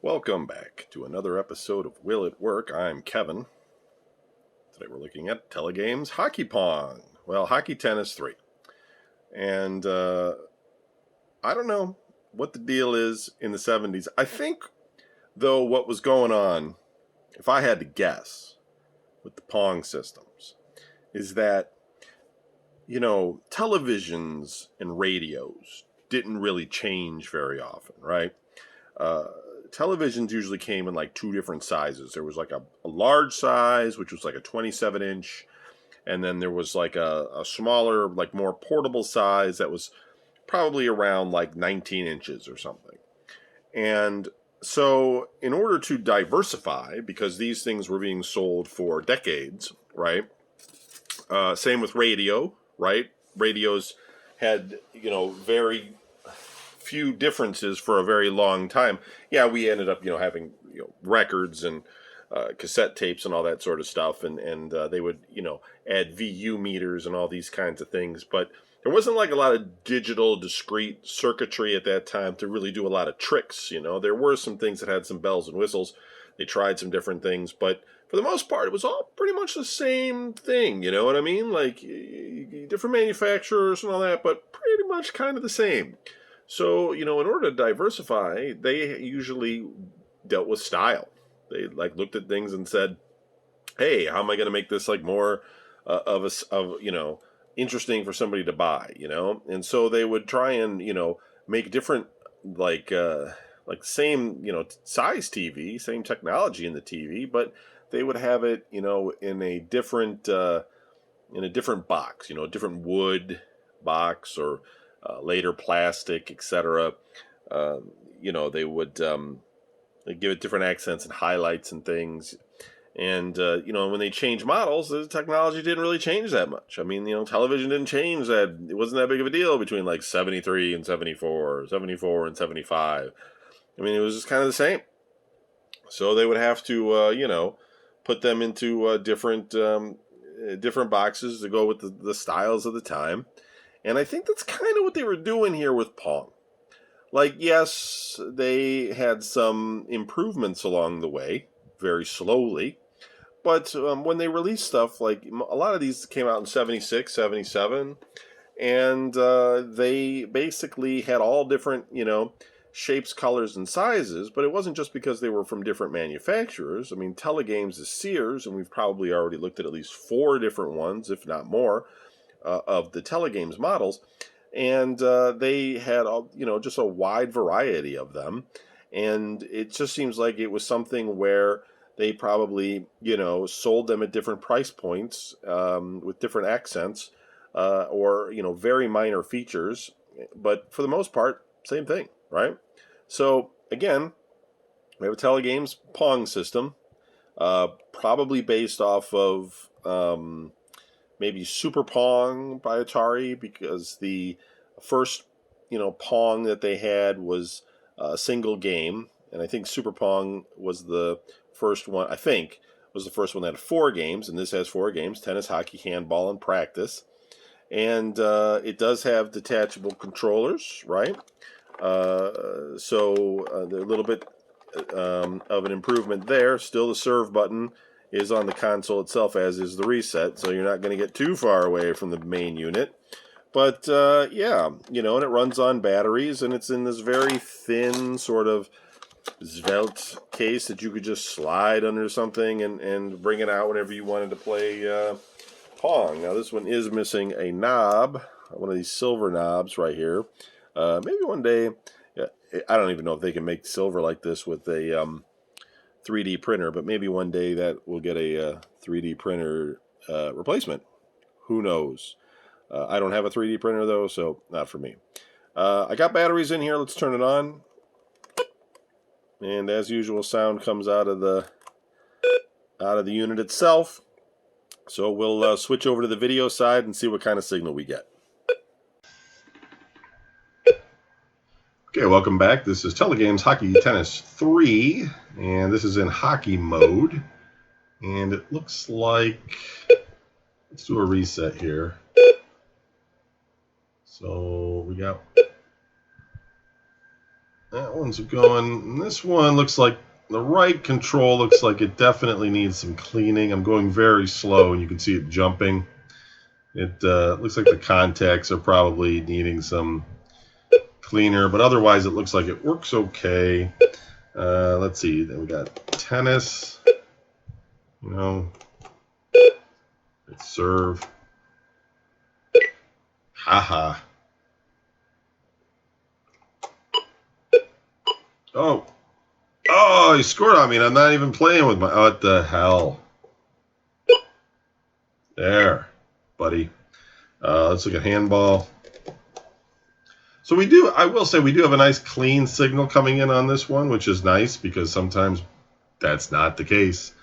Welcome back to another episode of Will It Work? I'm Kevin. Today we're looking at Telegames Hockey Pong. Well, Hockey Tennis 3. And I don't know what the deal is in the 70s. I think, though, what was going on, if I had to guess, with the Pong systems, is that, televisions and radios didn't really change very often, right? Televisions usually came in like two different sizes. There was like a large size, which was like a 27-inch, and then there was like a smaller, like more portable size that was probably around like 19 inches or something. And so in order to diversify, because these things were being sold for decades, right? Same with radio, right? Radios had, very few differences for a very long time. Yeah, we ended up, having records and cassette tapes and all that sort of stuff, and they would add VU meters and all these kinds of things, but there wasn't like a lot of digital discrete circuitry at that time to really do a lot of tricks. There were some things that had some bells and whistles. They tried some different things, but for the most part, it was all pretty much the same thing. You know what I mean? Like different manufacturers and all that, but pretty much kind of the same. So, in order to diversify, they usually dealt with style. They looked at things and said, "Hey, how am I going to make this more interesting for somebody to buy?" And so they would try and make different same size TV, same technology in the TV, but they would have it in a different box, a different wood box or later plastic, etc. They would they'd give it different accents and highlights and things. And, when they changed models, the technology didn't really change that much. I mean, television didn't change that. It wasn't that big of a deal between 73 and 74, 74 and 75. I mean, it was just kind of the same. So they would have to, put them into different boxes to go with the styles of the time. And I think that's kind of what they were doing here with Pong. Yes, they had some improvements along the way, very slowly. But when they released stuff, a lot of these came out in 76, 77, and they basically had all different, shapes, colors, and sizes, but it wasn't just because they were from different manufacturers. I mean, Telegames is Sears, and we've probably already looked at least 4 different ones, if not more, of the Telegames models, and they had, just a wide variety of them, and it just seems like it was something where they probably, sold them at different price points with different accents or, very minor features. But for the most part, same thing, right? So, again, we have a Telegames Pong system, probably based off of maybe Super Pong by Atari, because the first, Pong that they had was a single game. And I think Super Pong was the first one, that had 4 games, and this has 4 games: tennis, hockey, handball, and practice. And it does have detachable controllers, right? So they're a little bit of an improvement there. Still, the serve button is on the console itself, as is the reset, so you're not going to get too far away from the main unit. But, yeah, and it runs on batteries, and it's in this very thin sort of svelte case that you could just slide under something and bring it out whenever you wanted to play Pong. Now, this one is missing a knob, one of these silver knobs right here. Maybe one day, I don't even know if they can make silver like this with a 3D printer, but maybe one day that will get a 3D printer replacement. Who knows? I don't have a 3D printer, though, so not for me. I got batteries in here. Let's turn it on. And as usual, sound comes out of the unit itself. So we'll switch over to the video side and see what kind of signal we get. Okay, welcome back. This is Telegames Hockey Tennis 3, and this is in hockey mode. And it looks like, let's do a reset here. So we got That one's going. And this one looks like the right control looks like it definitely needs some cleaning. I'm going very slow, and you can see it jumping. It looks like the contacts are probably needing some cleaner, but otherwise it looks like it works okay. Let's see. Then we got tennis. You know, it's serve. Haha. Oh. Oh, he scored on me, and I'm not even playing with my... Oh, what the hell? There, buddy. Let's look at handball. So we do, I will say, we do have a nice clean signal coming in on this one, which is nice because sometimes that's not the case.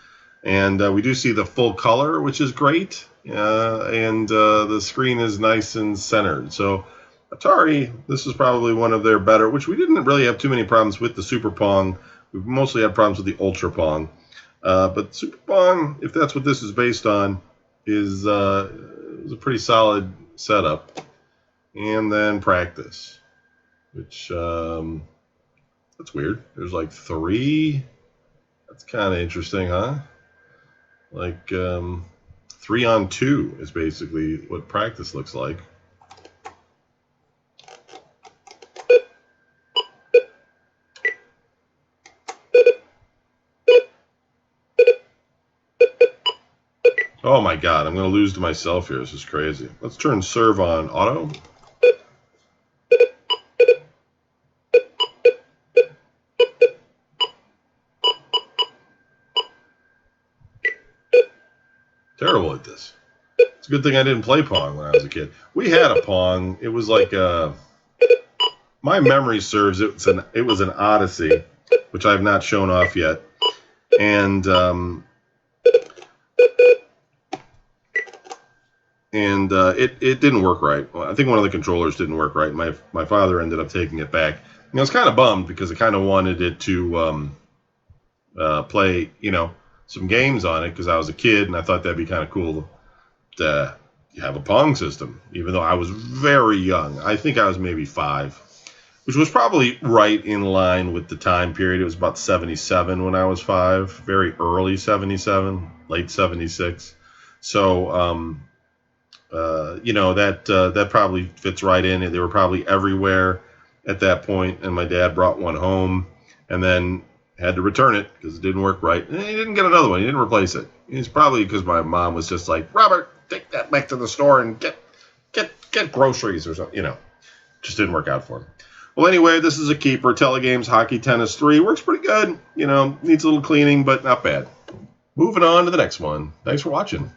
And we do see the full color, which is great. And the screen is nice and centered. So Atari, this is probably one of their better, which we didn't really have too many problems with the Super Pong. We've mostly had problems with the Ultra Pong. But Super Pong, if that's what this is based on, is a pretty solid setup. And then practice, which that's weird. There's like 3. That's kind of interesting, huh? Like 3 on 2 is basically what practice looks like. Oh my god, I'm going to lose to myself here. This is crazy. Let's turn serve on auto. Terrible at this. It's a good thing I didn't play Pong when I was a kid. We had a Pong. It was like my memory serves. It was an Odyssey, which I have not shown off yet, and it didn't work right. Well, I think one of the controllers didn't work right. My father ended up taking it back. I was kind of bummed because I kind of wanted it to play, some games on it because I was a kid and I thought that'd be kind of cool to have a Pong system, even though I was very young. I think I was maybe 5, which was probably right in line with the time period. It was about 77 when I was 5, very early 77, late 76. So, that probably fits right in. They were probably everywhere at that point, and my dad brought one home and then had to return it because it didn't work right. And he didn't get another one. He didn't replace it. It's probably because my mom was just like, Robert, take that back to the store and get groceries or something. Just didn't work out for him. Well, anyway, this is a keeper. Telegames Hockey Tennis 3 works pretty good. Needs a little cleaning, but not bad. Moving on to the next one. Thanks for watching.